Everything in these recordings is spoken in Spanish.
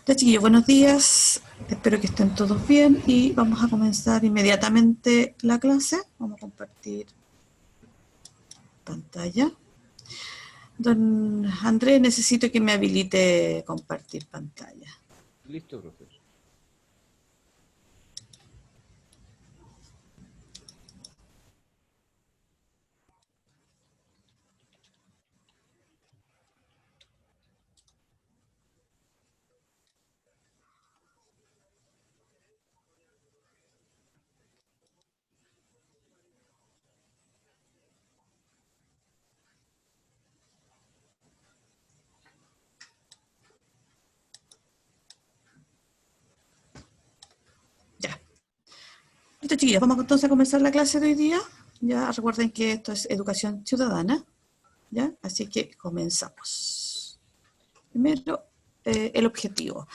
Ya, chiquillos, buenos días. Espero que estén todos bien y vamos a comenzar inmediatamente la clase. Vamos a compartir pantalla. Don Andrés, necesito que me habilite compartir pantalla. Listo, profesor. Ya. Listo, chiquillos, vamos entonces a comenzar la clase de hoy día. Ya recuerden que esto es educación ciudadana. ¿Ya? Así que comenzamos. Primero, el objetivo.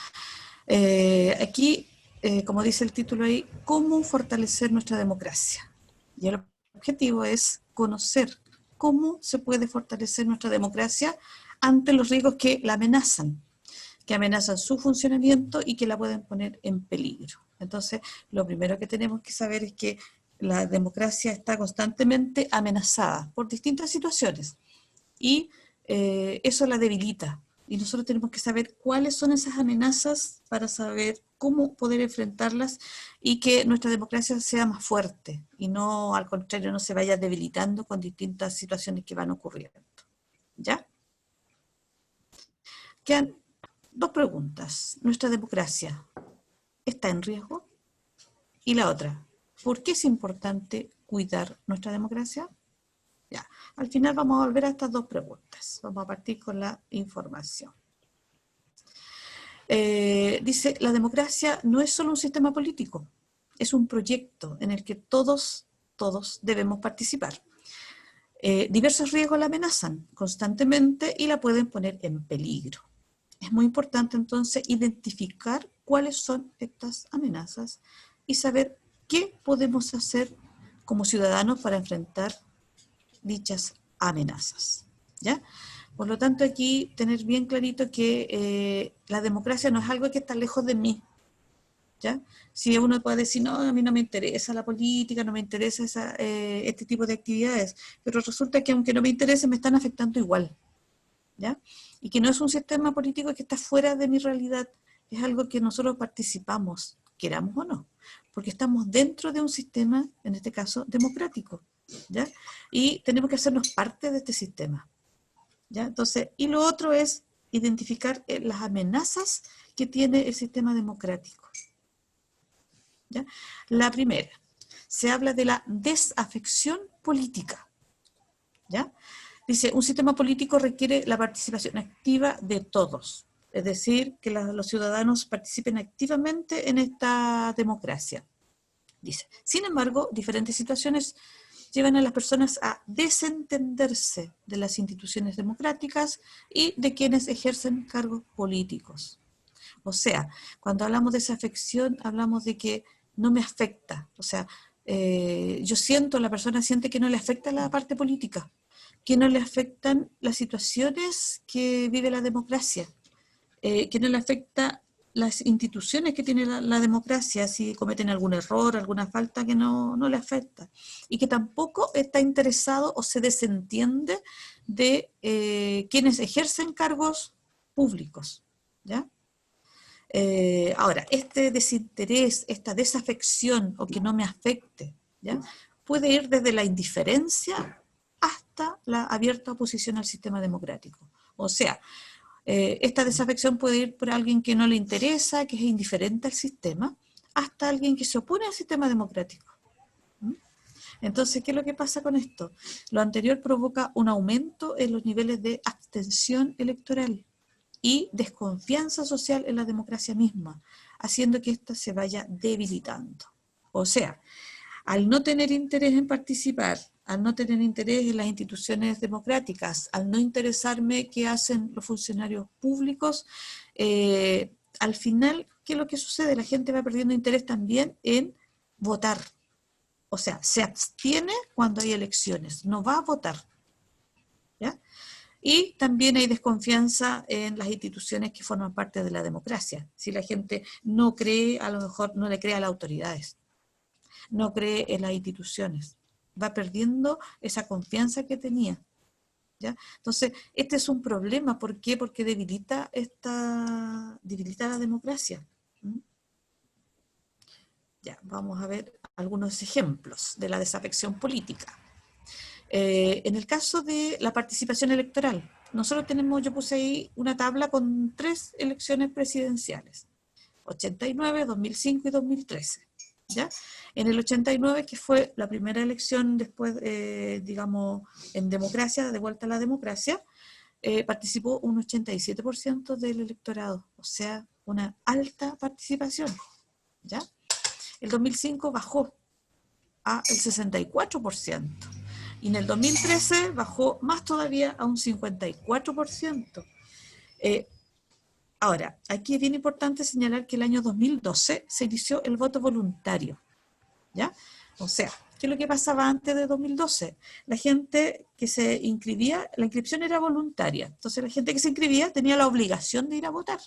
Aquí, como dice el título ahí, ¿cómo fortalecer nuestra democracia? Y el objetivo es conocer cómo se puede fortalecer nuestra democracia ante los riesgos que amenazan su funcionamiento y que la pueden poner en peligro. Entonces, lo primero que tenemos que saber es que la democracia está constantemente amenazada por distintas situaciones y eso la debilita. Y nosotros tenemos que saber cuáles son esas amenazas para saber cómo poder enfrentarlas y que nuestra democracia sea más fuerte y no, al contrario, no se vaya debilitando con distintas situaciones que van ocurriendo. ¿Ya? Quedan dos preguntas. ¿Nuestra democracia está en riesgo? Y la otra, ¿por qué es importante cuidar nuestra democracia? Ya, al final vamos a volver a estas dos preguntas. Vamos a partir con la información. Dice, la democracia no es solo un sistema político, es un proyecto en el que todos debemos participar. Diversos riesgos la amenazan constantemente y la pueden poner en peligro. Es muy importante entonces identificar cuáles son estas amenazas y saber qué podemos hacer como ciudadanos para enfrentar dichas amenazas. ¿Ya? Por lo tanto, aquí tener bien clarito que la democracia no es algo que está lejos de mí. ¿Ya? Si uno puede decir, no, a mí no me interesa la política, no me interesa este tipo de actividades, pero resulta que aunque no me interese, me están afectando igual. ¿Ya? Y que no es un sistema político que está fuera de mi realidad, es algo que nosotros participamos, queramos o no, porque estamos dentro de un sistema, en este caso, democrático, ¿ya? Y tenemos que hacernos parte de este sistema, ¿ya? Entonces, y lo otro es identificar las amenazas que tiene el sistema democrático, ¿ya? La primera, se habla de la desafección política, ¿ya? Dice, un sistema político requiere la participación activa de todos, es decir, que los ciudadanos participen activamente en esta democracia. Dice, sin embargo, diferentes situaciones llevan a las personas a desentenderse de las instituciones democráticas y de quienes ejercen cargos políticos. O sea, cuando hablamos de esa afección, hablamos de que no me afecta. O sea, la persona siente que no le afecta la parte política, que no le afectan las situaciones que vive la democracia, que no le afecta las instituciones que tiene la democracia, si cometen algún error, alguna falta que no le afecta, y que tampoco está interesado o se desentiende de quienes ejercen cargos públicos, ¿ya? Ahora, este desinterés, esta desafección o que no me afecte, ¿ya? Puede ir desde la indiferencia hasta la abierta oposición al sistema democrático. O sea, esta desafección puede ir por alguien que no le interesa, que es indiferente al sistema, hasta alguien que se opone al sistema democrático. ¿Mm? Entonces, ¿qué es lo que pasa con esto? Lo anterior provoca un aumento en los niveles de abstención electoral y desconfianza social en la democracia misma, haciendo que ésta se vaya debilitando. O sea, al no tener interés en participar, al no tener interés en las instituciones democráticas, al no interesarme qué hacen los funcionarios públicos, al final, ¿qué es lo que sucede? La gente va perdiendo interés también en votar. O sea, se abstiene cuando hay elecciones, no va a votar. ¿Ya? Y también hay desconfianza en las instituciones que forman parte de la democracia. Si la gente no cree, a lo mejor no le cree a las autoridades, no cree en las instituciones, va perdiendo esa confianza que tenía. ¿Ya? Entonces, este es un problema. ¿Por qué? Porque debilita la democracia. ¿Mm? Ya, vamos a ver algunos ejemplos de la desafección política. En el caso de la participación electoral, nosotros tenemos, yo puse ahí una tabla con 3 elecciones presidenciales, 89, 2005 y 2013. ¿Ya? En el 89, que fue la primera elección después, digamos, en democracia, de vuelta a la democracia, participó un 87% del electorado, o sea, una alta participación. ¿Ya? El 2005 bajó a el 64%. Y en el 2013 bajó más todavía a un 54%. Ahora, aquí es bien importante señalar que el año 2012 se inició el voto voluntario. ¿Ya? O sea, ¿qué es lo que pasaba antes de 2012? La gente que se inscribía, la inscripción era voluntaria. Entonces la gente que se inscribía tenía la obligación de ir a votar.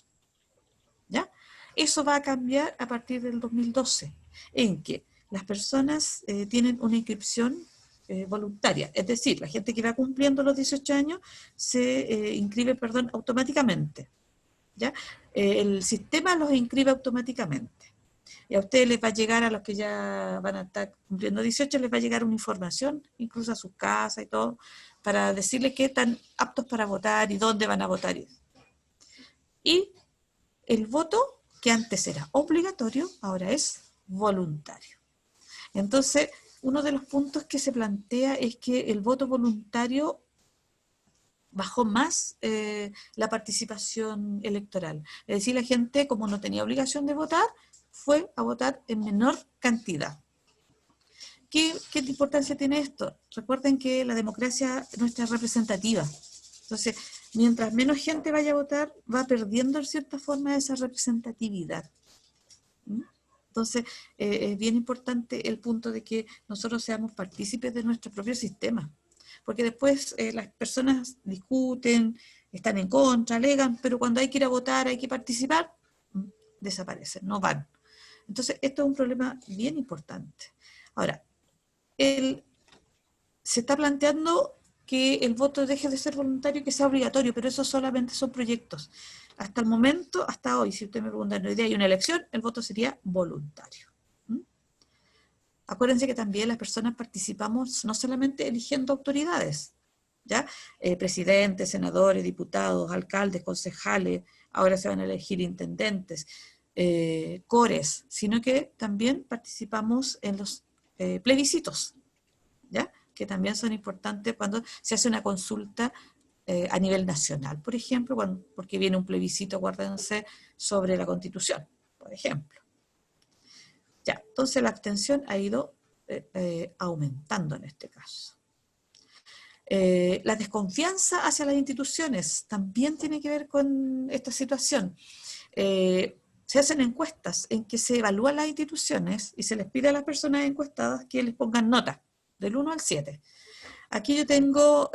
¿Ya? Eso va a cambiar a partir del 2012, en que las personas tienen una inscripción voluntaria, es decir, la gente que va cumpliendo los 18 años se inscribe, automáticamente. ¿Ya? El sistema los inscribe automáticamente. Y a ustedes les va a llegar, a los que ya van a estar cumpliendo 18, les va a llegar una información, incluso a sus casas y todo, para decirles que están aptos para votar y dónde van a votar. Y el voto, que antes era obligatorio, ahora es voluntario. Entonces, uno de los puntos que se plantea es que el voto voluntario bajó más la participación electoral. Es decir, la gente, como no tenía obligación de votar, fue a votar en menor cantidad. ¿Qué importancia tiene esto? Recuerden que la democracia nuestra es representativa. Entonces, mientras menos gente vaya a votar, va perdiendo en cierta forma esa representatividad. Entonces, es bien importante el punto de que nosotros seamos partícipes de nuestro propio sistema. Porque después las personas discuten, están en contra, alegan, pero cuando hay que ir a votar, hay que participar, desaparecen, no van. Entonces, esto es un problema bien importante. Ahora, se está planteando que el voto deje de ser voluntario y que sea obligatorio, pero eso solamente son proyectos. Hasta el momento, hasta hoy, si usted me pregunta, hoy día hay una elección, el voto sería voluntario. Acuérdense que también las personas participamos no solamente eligiendo autoridades, ¿ya? Presidentes, senadores, diputados, alcaldes, concejales, ahora se van a elegir intendentes, cores, sino que también participamos en los plebiscitos, ¿ya? Que también son importantes cuando se hace una consulta a nivel nacional, por ejemplo, porque viene un plebiscito, acuérdense, sobre la Constitución, por ejemplo. Ya, entonces la abstención ha ido aumentando en este caso. La desconfianza hacia las instituciones también tiene que ver con esta situación. Se hacen encuestas en que se evalúan las instituciones y se les pide a las personas encuestadas que les pongan nota, del 1 al 7. Aquí yo tengo,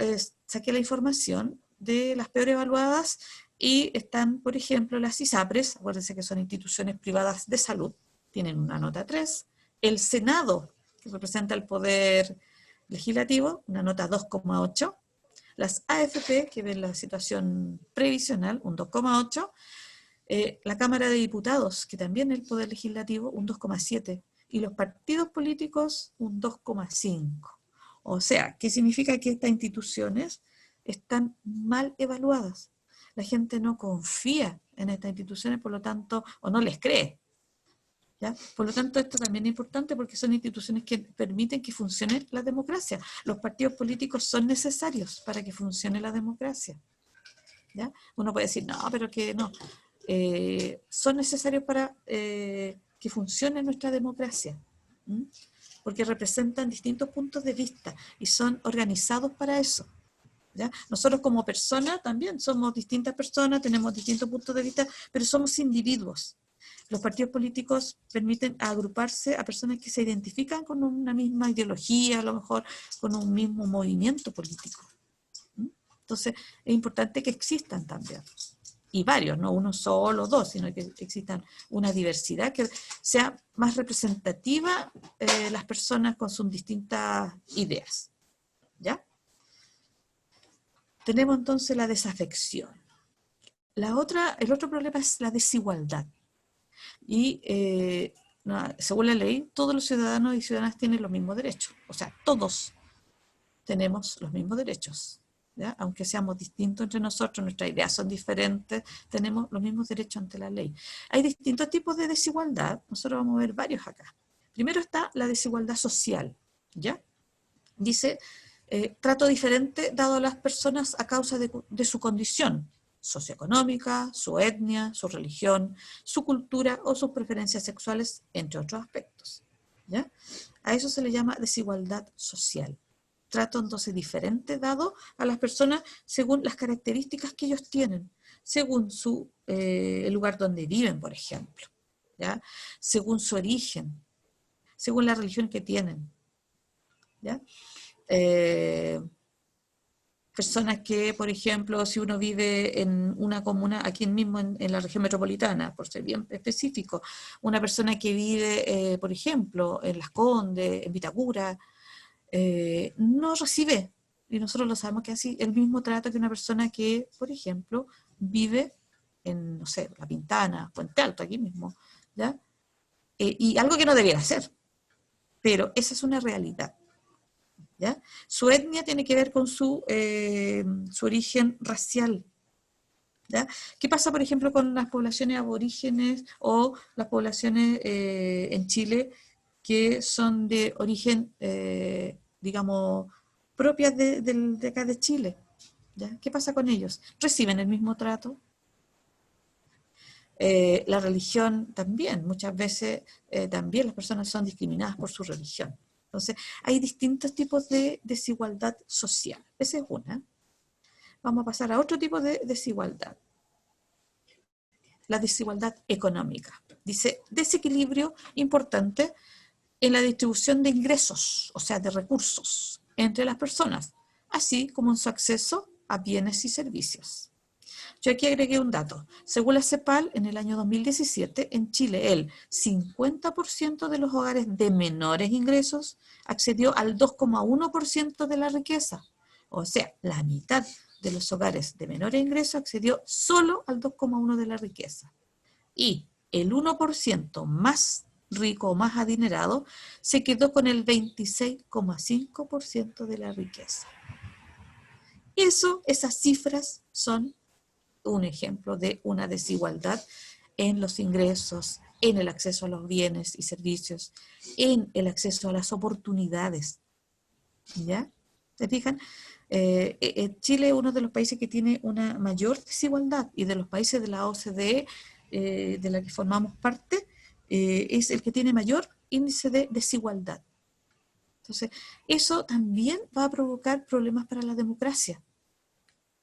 saqué la información de las peor evaluadas y están, por ejemplo, las ISAPRES, acuérdense que son instituciones privadas de salud, tienen una nota 3. El Senado, que representa el Poder Legislativo, una nota 2,8. Las AFP, que ven la situación previsional, un 2,8. La Cámara de Diputados, que también es el Poder Legislativo, un 2,7. Y los partidos políticos, un 2,5. O sea, ¿qué significa? Que estas instituciones están mal evaluadas. La gente no confía en estas instituciones, por lo tanto, o no les cree. ¿Ya? Por lo tanto, esto también es importante porque son instituciones que permiten que funcione la democracia. Los partidos políticos son necesarios para que funcione la democracia. ¿Ya? Uno puede decir, no, pero que no. Son necesarios para que funcione nuestra democracia. Porque representan distintos puntos de vista y son organizados para eso. ¿Ya? Nosotros como personas también somos distintas personas, tenemos distintos puntos de vista, pero somos individuos. Los partidos políticos permiten agruparse a personas que se identifican con una misma ideología, a lo mejor con un mismo movimiento político. Entonces, es importante que existan también. Y varios, no uno solo o dos, sino que existan una diversidad que sea más representativa las personas con sus distintas ideas. ¿Ya? Tenemos entonces la desafección. El otro problema es la desigualdad. Y según la ley, todos los ciudadanos y ciudadanas tienen los mismos derechos. O sea, todos tenemos los mismos derechos. ¿Ya? Aunque seamos distintos entre nosotros, nuestras ideas son diferentes, tenemos los mismos derechos ante la ley. Hay distintos tipos de desigualdad, nosotros vamos a ver varios acá. Primero está la desigualdad social, ¿ya? Dice, trato diferente dado a las personas a causa de su condición socioeconómica, su etnia, su religión, su cultura o sus preferencias sexuales, entre otros aspectos, ¿ya? A eso se le llama desigualdad social. Trato entonces diferente dado a las personas según las características que ellos tienen, según el lugar donde viven, por ejemplo, ¿ya? Según su origen, según la religión que tienen, ¿ya? Personas que, por ejemplo, si uno vive en una comuna, aquí mismo en la región metropolitana, por ser bien específico, una persona que vive, por ejemplo, en Las Condes, en Vitacura, no recibe, y nosotros lo sabemos que así, el mismo trato que una persona que, por ejemplo, vive en, no sé, La Pintana, Puente Alto, aquí mismo, ¿ya? Y algo que no debiera ser, pero esa es una realidad, ¿ya? Su etnia tiene que ver con su origen racial, ¿ya? ¿Qué pasa, por ejemplo, con las poblaciones aborígenes o las poblaciones en Chile que son de origen, digamos, propias de acá de Chile? ¿Ya? ¿Qué pasa con ellos? ¿Reciben el mismo trato? La religión también, muchas veces también las personas son discriminadas por su religión. Entonces, hay distintos tipos de desigualdad social. Esa es una. Vamos a pasar a otro tipo de desigualdad. La desigualdad económica. Dice, desequilibrio importante en la distribución de ingresos, o sea, de recursos, entre las personas, así como en su acceso a bienes y servicios. Yo aquí agregué un dato. Según la CEPAL, en el año 2017, en Chile, el 50% de los hogares de menores ingresos accedió al 2,1% de la riqueza. O sea, la mitad de los hogares de menores ingresos accedió solo al 2,1% de la riqueza. Y el 1% más rico o más adinerado se quedó con el 26,5% de la riqueza. Esas cifras son un ejemplo de una desigualdad en los ingresos, en el acceso a los bienes y servicios, en el acceso a las oportunidades. ¿Ya? ¿Se fijan? Chile es uno de los países que tiene una mayor desigualdad y de los países de la OCDE de la que formamos parte, es el que tiene mayor índice de desigualdad. Entonces, eso también va a provocar problemas para la democracia.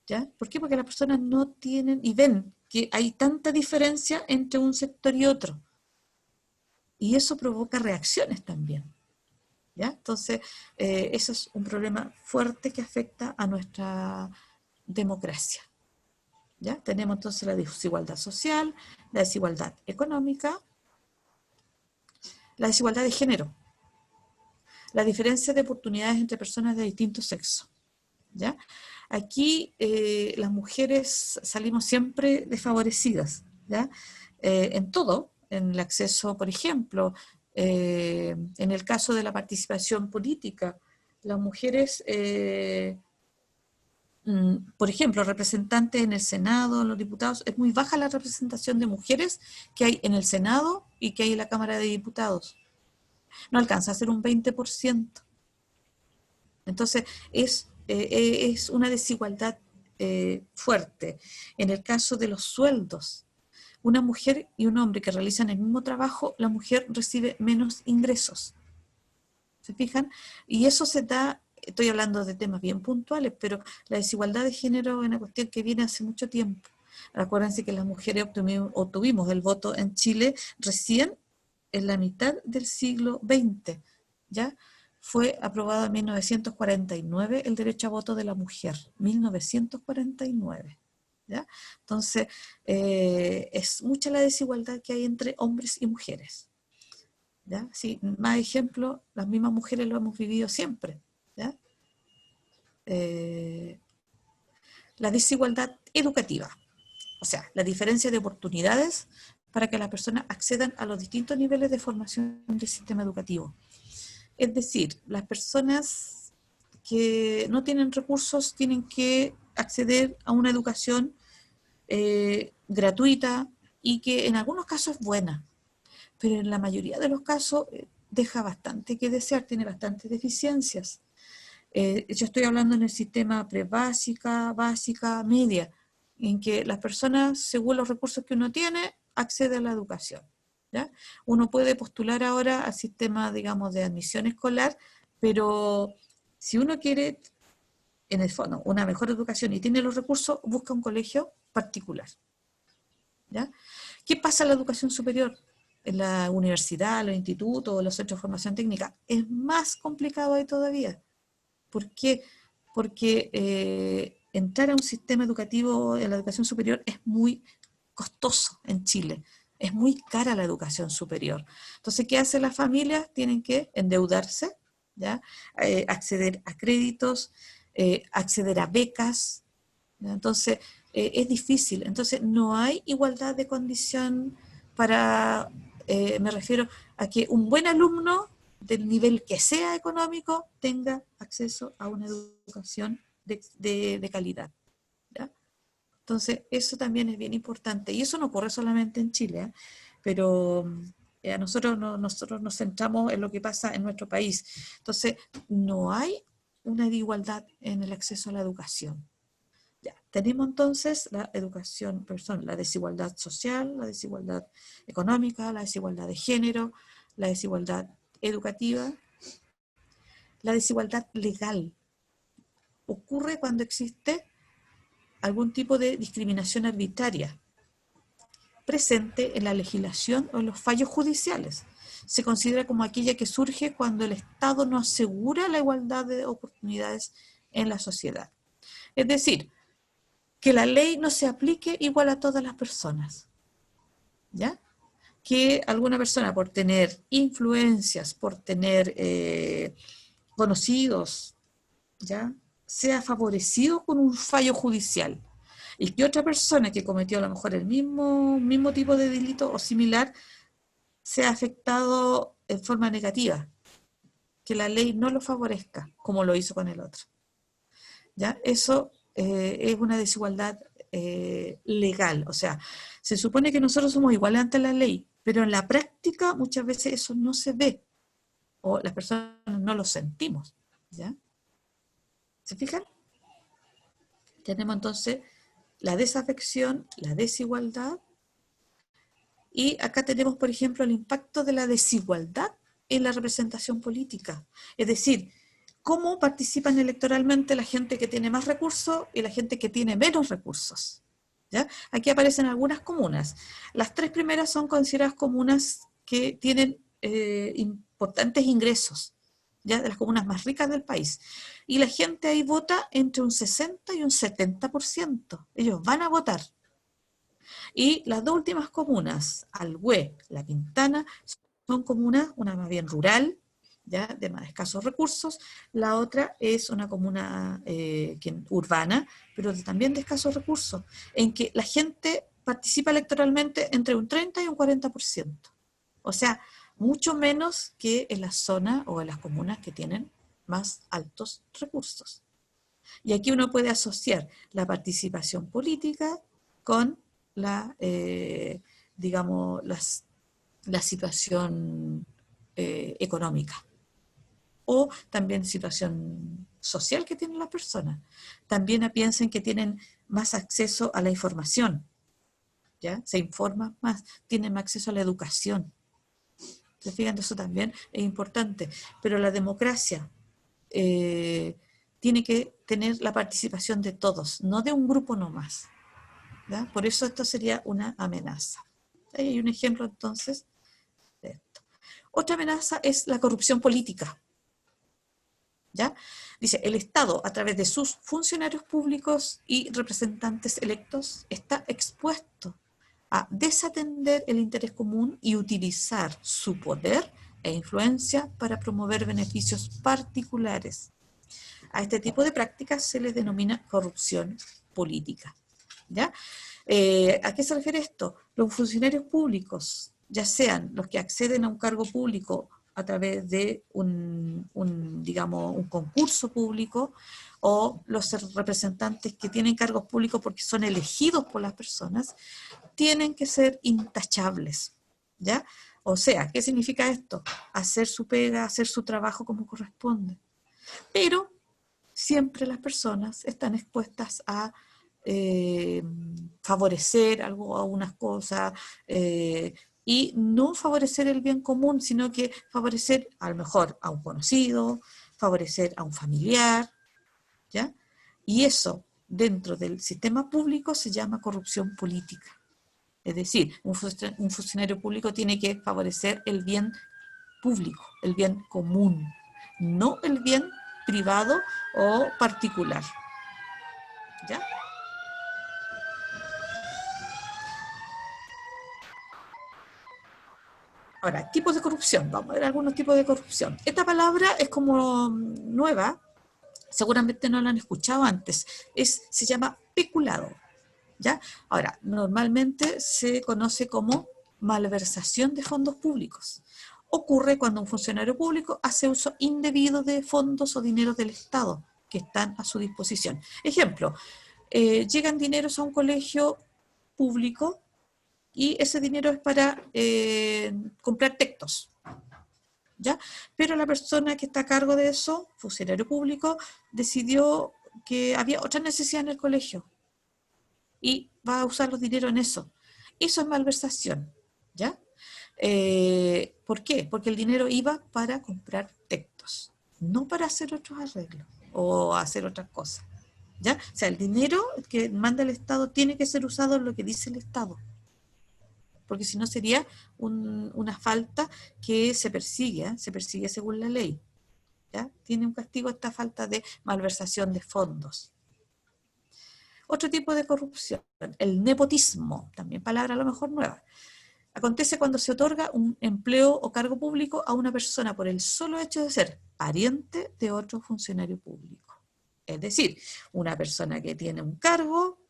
¿Ya? ¿Por qué? Porque las personas no tienen y ven que hay tanta diferencia entre un sector y otro. Y eso provoca reacciones también. ¿Ya? Entonces, eso es un problema fuerte que afecta a nuestra democracia. ¿Ya? Tenemos entonces la desigualdad social, la desigualdad económica, la desigualdad de género, la diferencia de oportunidades entre personas de distintos sexos. ¿Ya? Aquí las mujeres salimos siempre desfavorecidas, ¿ya? En todo, en el acceso, por ejemplo, en el caso de la participación política, las mujeres, por ejemplo, representantes en el Senado, los diputados, es muy baja la representación de mujeres que hay en el Senado y que hay en la Cámara de Diputados. No alcanza a ser un 20%. Entonces, es una desigualdad fuerte. En el caso de los sueldos, una mujer y un hombre que realizan el mismo trabajo, la mujer recibe menos ingresos. ¿Se fijan? Y eso se da, estoy hablando de temas bien puntuales, pero la desigualdad de género es una cuestión que viene hace mucho tiempo. Acuérdense que las mujeres obtuvimos el voto en Chile recién en la mitad del siglo XX, ¿ya? fue aprobado en 1949 el derecho a voto de la mujer, 1949. ¿Ya? Entonces, es mucha la desigualdad que hay entre hombres y mujeres. ¿Ya? Sí, más ejemplo, las mismas mujeres lo hemos vivido siempre. ¿Ya? La desigualdad educativa, o sea, la diferencia de oportunidades para que las personas accedan a los distintos niveles de formación del sistema educativo. Es decir, las personas que no tienen recursos tienen que acceder a una educación gratuita y que en algunos casos es buena, pero en la mayoría de los casos deja bastante que desear, tiene bastantes deficiencias. Yo estoy hablando en el sistema prebásica, básica, media, en que las personas, según los recursos que uno tiene, accede a la educación. ¿Ya? Uno puede postular ahora al sistema, digamos, de admisión escolar, pero si uno quiere, en el fondo, una mejor educación y tiene los recursos, busca un colegio particular. ¿Ya? ¿Qué pasa en la educación superior? En la universidad, los institutos, los centros de formación técnica, es más complicado ahí todavía. ¿Por qué? Porque entrar a un sistema educativo en la educación superior es muy costoso en Chile. Es muy cara la educación superior. Entonces, ¿qué hacen las familias? Tienen que endeudarse, ¿ya? Acceder a créditos, acceder a becas. ¿Ya? Entonces, es difícil. Entonces, no hay igualdad de condición para, me refiero a que un buen alumno del nivel que sea económico tenga acceso a una educación de calidad. ¿Ya? Entonces, eso también es bien importante. Y eso no ocurre solamente en Chile, ¿eh? Pero nosotros nos centramos en lo que pasa en nuestro país. Entonces, no hay una igualdad en el acceso a la educación. Ya, tenemos entonces la educación, perdón, la desigualdad social, la desigualdad económica, la desigualdad de género, la desigualdad educativa, la desigualdad legal. Ocurre cuando existe algún tipo de discriminación arbitraria presente en la legislación o en los fallos judiciales. Se considera como aquella que surge cuando el Estado no asegura la igualdad de oportunidades en la sociedad. Es decir, que la ley no se aplique igual a todas las personas, ¿ya? Que alguna persona por tener influencias, por tener conocidos, ¿ya? Sea favorecido con un fallo judicial y que otra persona que cometió a lo mejor el mismo tipo de delito o similar sea afectado en forma negativa, que la ley no lo favorezca como lo hizo con el otro. ¿Ya? Eso es una desigualdad legal, o sea, se supone que nosotros somos iguales ante la ley, pero en la práctica muchas veces eso no se ve, o las personas no lo sentimos, ¿ya? ¿Se fijan? Tenemos entonces la desafección, la desigualdad, y acá tenemos, por ejemplo, el impacto de la desigualdad en la representación política, es decir, cómo participan electoralmente la gente que tiene más recursos y la gente que tiene menos recursos. ¿Ya? Aquí aparecen algunas comunas. Las tres primeras son consideradas comunas que tienen importantes ingresos, ¿ya? De las comunas más ricas del país. Y la gente ahí vota entre un 60 y un 70%. Ellos van a votar. Y las dos últimas comunas, Alhué, La Pintana, son comunas, una más bien rural, ¿ya? De más escasos recursos, la otra es una comuna urbana, pero también de escasos recursos, en que la gente participa electoralmente entre un 30 y un 40%. O sea, mucho menos que en la zona o en las comunas que tienen más altos recursos. Y aquí uno puede asociar la participación política con digamos, la situación económica o también situación social que tienen las personas. También piensen que tienen más acceso a la información, ¿ya? Se informan más, tienen más acceso a la educación. ¿Se fijan? Eso también es importante. Pero la democracia tiene que tener la participación de todos, no de un grupo nomás. ¿Ya? Por eso esto sería una amenaza. Ahí hay un ejemplo entonces de esto. Otra amenaza es la corrupción política. ¿ya? Dice, el Estado, a través de sus funcionarios públicos y representantes electos, está expuesto a desatender el interés común y utilizar su poder e influencia para promover beneficios particulares. A este tipo de prácticas se les denomina corrupción política, ¿ya? ¿A qué se refiere esto? Los funcionarios públicos, ya sean los que acceden a un cargo público a través de digamos, un concurso público, o los representantes que tienen cargos públicos porque son elegidos por las personas, tienen que ser intachables, ¿ya? O sea, ¿qué significa esto? Hacer su pega, hacer su trabajo como corresponde. Pero siempre las personas están expuestas a favorecer algunas cosas y no favorecer el bien común, sino que favorecer a lo mejor a un conocido, favorecer a un familiar, ¿ya? Y eso dentro del sistema público se llama corrupción política. Es decir, un funcionario público tiene que favorecer el bien público, el bien común, no el bien privado o particular. ¿Ya? Ahora, tipos de corrupción. Vamos a ver algunos tipos de corrupción. Esta palabra es como nueva, seguramente no la han escuchado antes. Se llama peculado. ¿Ya? Ahora, normalmente se conoce como malversación de fondos públicos. Ocurre cuando un funcionario público hace uso indebido de fondos o dineros del Estado que están a su disposición. Ejemplo, llegan dineros a un colegio público y ese dinero es para comprar textos, ¿ya? Pero la persona que está a cargo de eso, funcionario público, decidió que había otra necesidad en el colegio y va a usar los dineros en eso. Eso es malversación, ¿ya? ¿Por qué? Porque el dinero iba para comprar textos, no para hacer otros arreglos o hacer otras cosas, ¿ya? O sea, el dinero que manda el Estado tiene que ser usado en lo que dice el Estado, porque si no sería una falta que se persigue según la ley, ¿ya? Tiene un castigo esta falta de malversación de fondos. Otro tipo de corrupción, el nepotismo, también palabra a lo mejor nueva. Acontece cuando se otorga un empleo o cargo público a una persona por el solo hecho de ser pariente de otro funcionario público. Es decir, una persona que tiene un cargo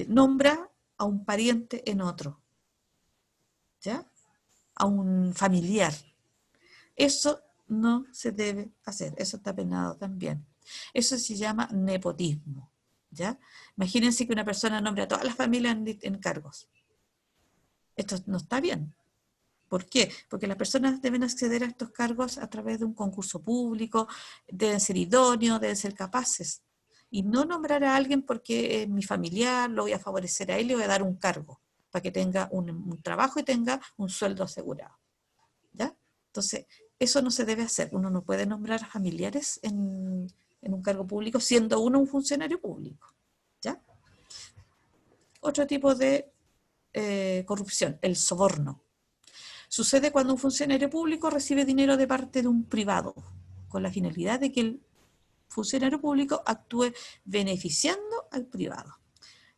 nombra a un pariente en otro, ¿ya? A un familiar. Eso no se debe hacer, eso está penado también. Eso se llama nepotismo, ¿ya? Imagínense que una persona nombre a todas las familias en cargos. Esto no está bien. ¿Por qué? Porque las personas deben acceder a estos cargos a través de un concurso público, deben ser idóneos, deben ser capaces. Y no nombrar a alguien porque es mi familiar, lo voy a favorecer a él y le voy a dar un cargo para que tenga un trabajo y tenga un sueldo asegurado, ¿ya? Entonces, eso no se debe hacer. Uno no puede nombrar a familiares en un cargo público siendo uno un funcionario público, ¿ya? Otro tipo de corrupción, el soborno. Sucede cuando un funcionario público recibe dinero de parte de un privado, con la finalidad de que el funcionario público actúe beneficiando al privado.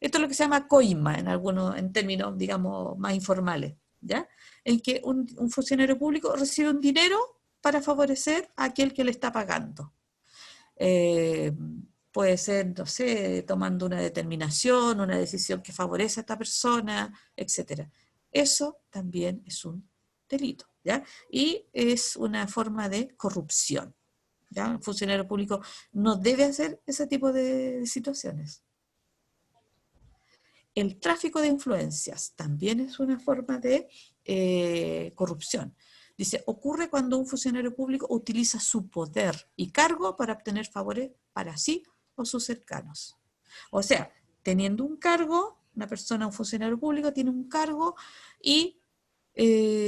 Esto es lo que se llama coima en términos, digamos, más informales, ¿ya? En que un funcionario público recibe un dinero para favorecer a aquel que le está pagando. Eh, Puede ser, no sé, tomando una determinación, una decisión que favorece a esta persona, etc. Eso también es un delito, ¿ya? Y es una forma de corrupción, ¿ya? Un funcionario público no debe hacer ese tipo de situaciones. El tráfico de influencias también es una forma de corrupción. Dice, ocurre cuando un funcionario público utiliza su poder y cargo para obtener favores para sí o sus cercanos. O sea, teniendo un cargo, una persona, un funcionario público tiene un cargo y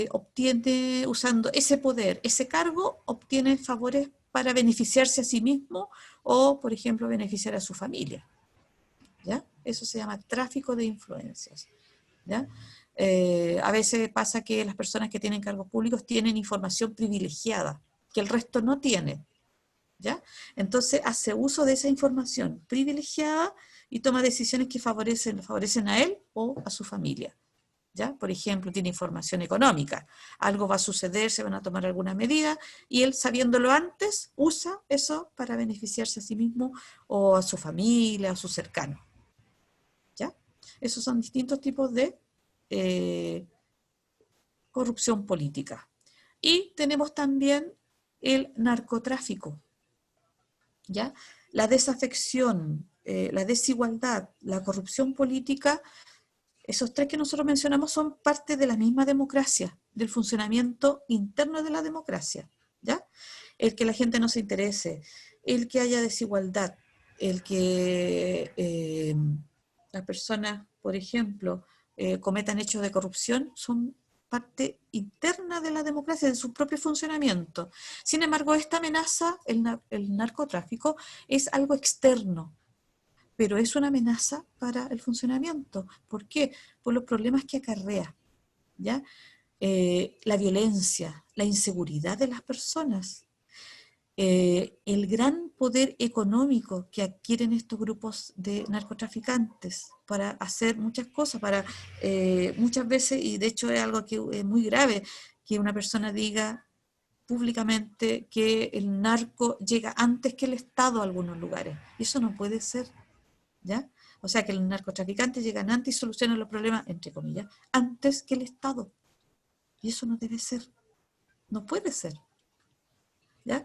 obtiene, usando ese poder, ese cargo, obtiene favores para beneficiarse a sí mismo o, por ejemplo, beneficiar a su familia, ¿ya? Eso se llama tráfico de influencias, ¿ya? A veces pasa que las personas que tienen cargos públicos tienen información privilegiada, que el resto no tiene, ¿ya? Entonces hace uso de esa información privilegiada y toma decisiones que favorecen a él o a su familia, ¿ya? Por ejemplo, tiene información económica, algo va a suceder, se van a tomar alguna medida, y él, sabiéndolo antes, usa eso para beneficiarse a sí mismo o a su familia, a sus cercanos, ¿ya? Esos son distintos tipos de corrupción política. Y tenemos también el narcotráfico, ¿ya? La desafección, la desigualdad, la corrupción política. Esos tres que nosotros mencionamos son parte de la misma democracia, del funcionamiento interno de la democracia, ¿ya? El que la gente no se interese, el que haya desigualdad, el que las personas, por ejemplo, cometan hechos de corrupción, son parte interna de la democracia, de su propio funcionamiento. Sin embargo, esta amenaza, el narcotráfico, es algo externo, pero es una amenaza para el funcionamiento. ¿Por qué? Por los problemas que acarrea, ¿ya? La violencia, la inseguridad de las personas, el gran poder económico que adquieren estos grupos de narcotraficantes para hacer muchas cosas, para muchas veces, y de hecho es algo que es muy grave, que una persona diga públicamente que el narco llega antes que el Estado a algunos lugares. Y eso no puede ser, ¿ya? O sea, que los narcotraficantes llegan antes y solucionan los problemas, entre comillas, antes que el Estado. Y eso no debe ser, no puede ser, ¿ya?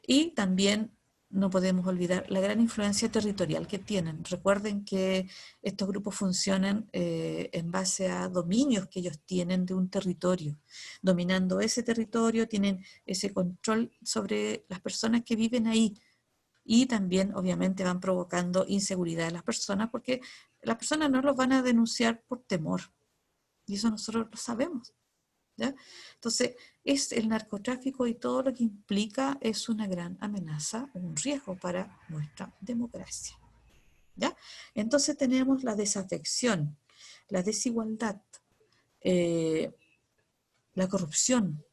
Y también no podemos olvidar la gran influencia territorial que tienen. Recuerden que estos grupos funcionan en base a dominios que ellos tienen de un territorio. Dominando ese territorio, tienen ese control sobre las personas que viven ahí. Y también, obviamente, van provocando inseguridad en las personas porque las personas no los van a denunciar por temor. Y eso nosotros lo sabemos, ¿ya? Entonces, es el narcotráfico y todo lo que implica es una gran amenaza, un riesgo para nuestra democracia, ¿ya? Entonces tenemos la desafección, la desigualdad, la corrupción,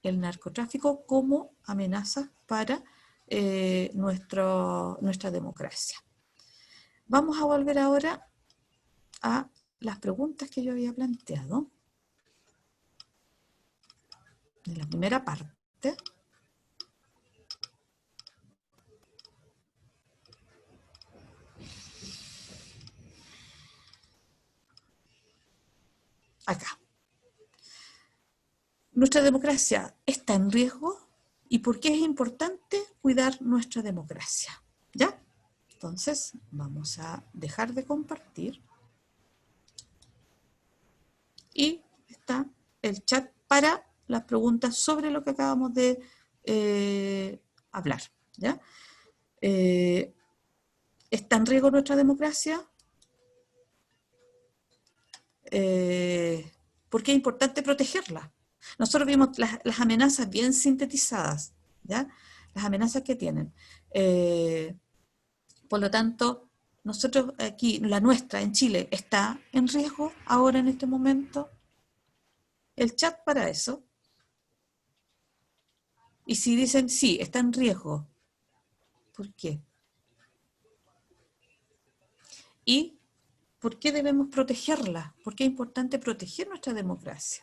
el narcotráfico como amenazas para nuestra democracia. Vamos a volver ahora a las preguntas que yo había planteado en la primera parte. Acá. ¿Nuestra democracia está en riesgo? ¿Y por qué es importante cuidar nuestra democracia? ¿Ya? Entonces, vamos a dejar de compartir. Y está el chat para las preguntas sobre lo que acabamos de hablar, ¿ya? ¿Está en riesgo nuestra democracia? ¿Por qué es importante protegerla? Nosotros vimos las amenazas bien sintetizadas, ¿ya? Las amenazas que tienen. Por lo tanto, nosotros aquí, la nuestra en Chile, ¿está en riesgo ahora en este momento? El chat para eso. Y si dicen sí, está en riesgo, ¿por qué? ¿Y por qué debemos protegerla? ¿Por qué es importante proteger nuestra democracia?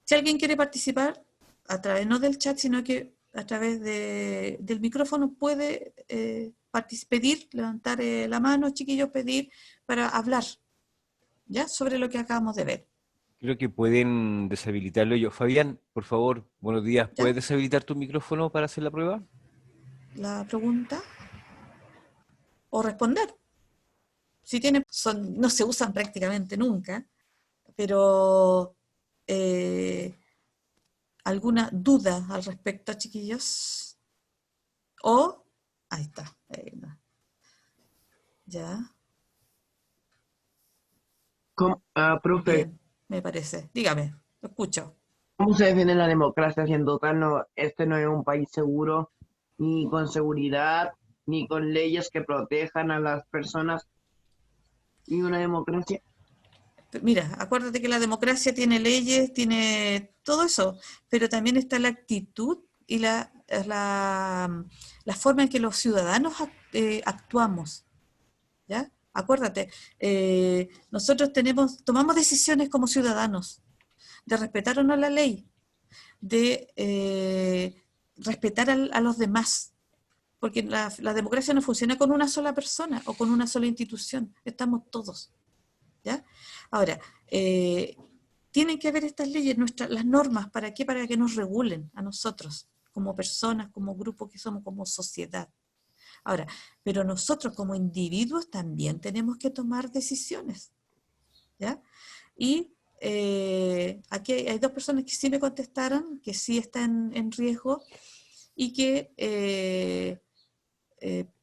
Si alguien quiere participar, a través no del chat, sino que a través del micrófono puede pedir, levantar la mano, chiquillos, pedir para hablar, ¿ya? Sobre lo que acabamos de ver. Creo que pueden deshabilitarlo yo. Fabián, por favor, buenos días. ¿Ya? ¿Puedes deshabilitar tu micrófono para hacer la prueba? La pregunta o responder. Si tiene, no se usan prácticamente nunca, pero ¿alguna duda al respecto, chiquillos? O, ahí está, ya, Profe, bien, me parece. Dígame, lo escucho. ¿cómo se defiende la democracia siendo tal este no es un país seguro, ni con seguridad, ni con leyes que protejan a las personas, y una democracia? Mira, acuérdate que la democracia tiene leyes, tiene todo eso, pero también está la actitud y la forma en que los ciudadanos actuamos, ¿ya? Acuérdate, nosotros tomamos decisiones como ciudadanos, de respetar o no la ley, de respetar a los demás, porque la democracia no funciona con una sola persona o con una sola institución, estamos todos, ¿ya? Ahora, tienen que haber estas leyes, las normas, ¿para qué? Para que nos regulen a nosotros, como personas, como grupo que somos, como sociedad. Ahora, pero nosotros como individuos también tenemos que tomar decisiones, ¿ya? Y aquí hay dos personas que sí me contestaron, que sí están en riesgo, y que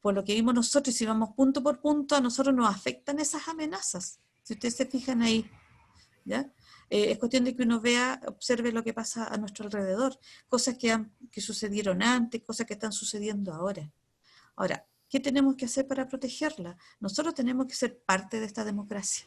por lo que vimos nosotros, si vamos punto por punto, a nosotros nos afectan esas amenazas, si ustedes se fijan ahí, ¿ya? Es cuestión de que uno vea, observe lo que pasa a nuestro alrededor, cosas que sucedieron antes, cosas que están sucediendo ahora. Ahora, ¿qué tenemos que hacer para protegerla? Nosotros tenemos que ser parte de esta democracia,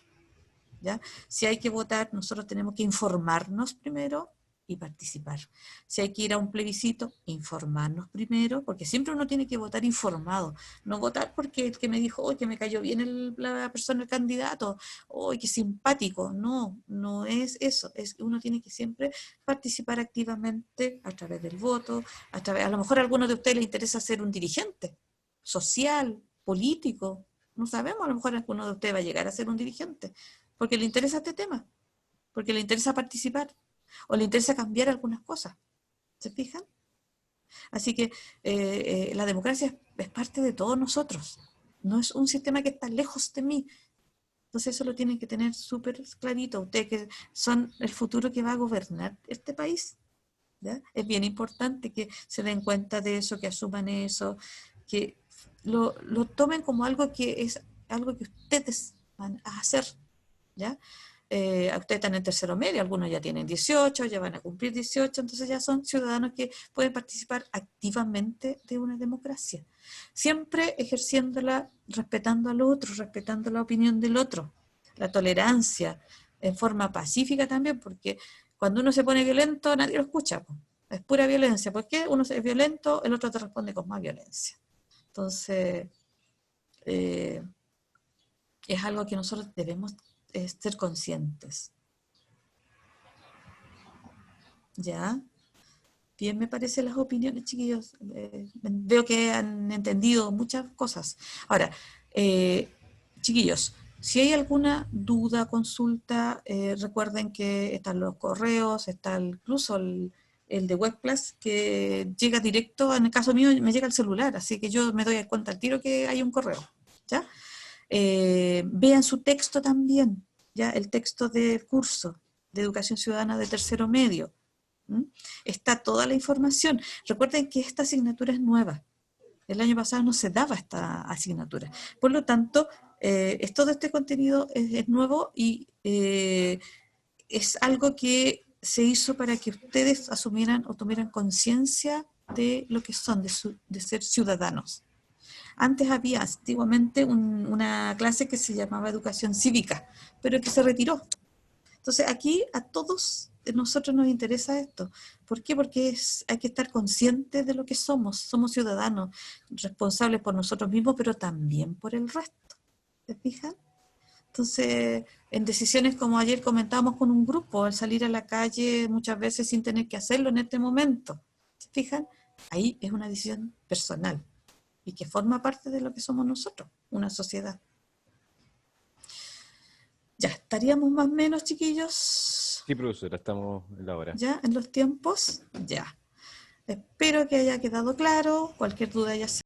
¿ya? Si hay que votar, nosotros tenemos que informarnos primero y participar. Si hay que ir a un plebiscito, informarnos primero, porque siempre uno tiene que votar informado, no votar porque el que me dijo, hoy que me cayó bien la persona, el candidato, hoy qué simpático. No, no es eso, uno tiene que siempre participar activamente a través del voto, a lo mejor a algunos de ustedes les interesa ser un dirigente social, político, no sabemos, a lo mejor alguno de ustedes va a llegar a ser un dirigente, porque le interesa este tema, porque le interesa participar, o le interesa cambiar algunas cosas. ¿Se fijan? Así que la democracia es parte de todos nosotros. No es un sistema que está lejos de mí. Entonces eso lo tienen que tener súper clarito. Ustedes que son el futuro que va a gobernar este país, ¿ya? Es bien importante que se den cuenta de eso, que asuman eso, que lo tomen como algo que es algo que ustedes van a hacer, ¿ya? Ustedes están en tercero medio, algunos ya tienen 18, ya van a cumplir 18, entonces ya son ciudadanos que pueden participar activamente de una democracia, siempre ejerciéndola, respetando al otro, respetando la opinión del otro, la tolerancia, en forma pacífica también, porque cuando uno se pone violento nadie lo escucha, pues. Es pura violencia, porque uno es violento, el otro te responde con más violencia. Entonces, es algo que nosotros debemos ser conscientes. ¿Ya? Bien, me parecen las opiniones, chiquillos. Veo que han entendido muchas cosas. Ahora, chiquillos, si hay alguna duda, consulta, recuerden que están los correos, está incluso el de Webclass, que llega directo, en el caso mío me llega al celular, así que yo me doy cuenta al tiro que hay un correo, ¿ya? Vean su texto también, ¿ya? El texto del curso de Educación Ciudadana de tercero medio. Está toda la información. Recuerden que esta asignatura es nueva. El año pasado no se daba esta asignatura. Por lo tanto, todo este contenido es nuevo y es algo que se hizo para que ustedes asumieran o tuvieran conciencia de lo que son, de ser ciudadanos. Antes había antiguamente una clase que se llamaba Educación Cívica, pero que se retiró. Entonces aquí a todos nosotros nos interesa esto. ¿Por qué? Porque hay que estar conscientes de lo que somos. Somos ciudadanos responsables por nosotros mismos, pero también por el resto. ¿Se fijan? Entonces, en decisiones como ayer comentábamos con un grupo, al salir a la calle muchas veces sin tener que hacerlo en este momento. ¿Se fijan? Ahí es una decisión personal y que forma parte de lo que somos nosotros, una sociedad. Ya, estaríamos más o menos, chiquillos. Sí, profesora, estamos en la hora. ¿Ya? ¿En los tiempos? Ya. Espero que haya quedado claro. Cualquier duda ya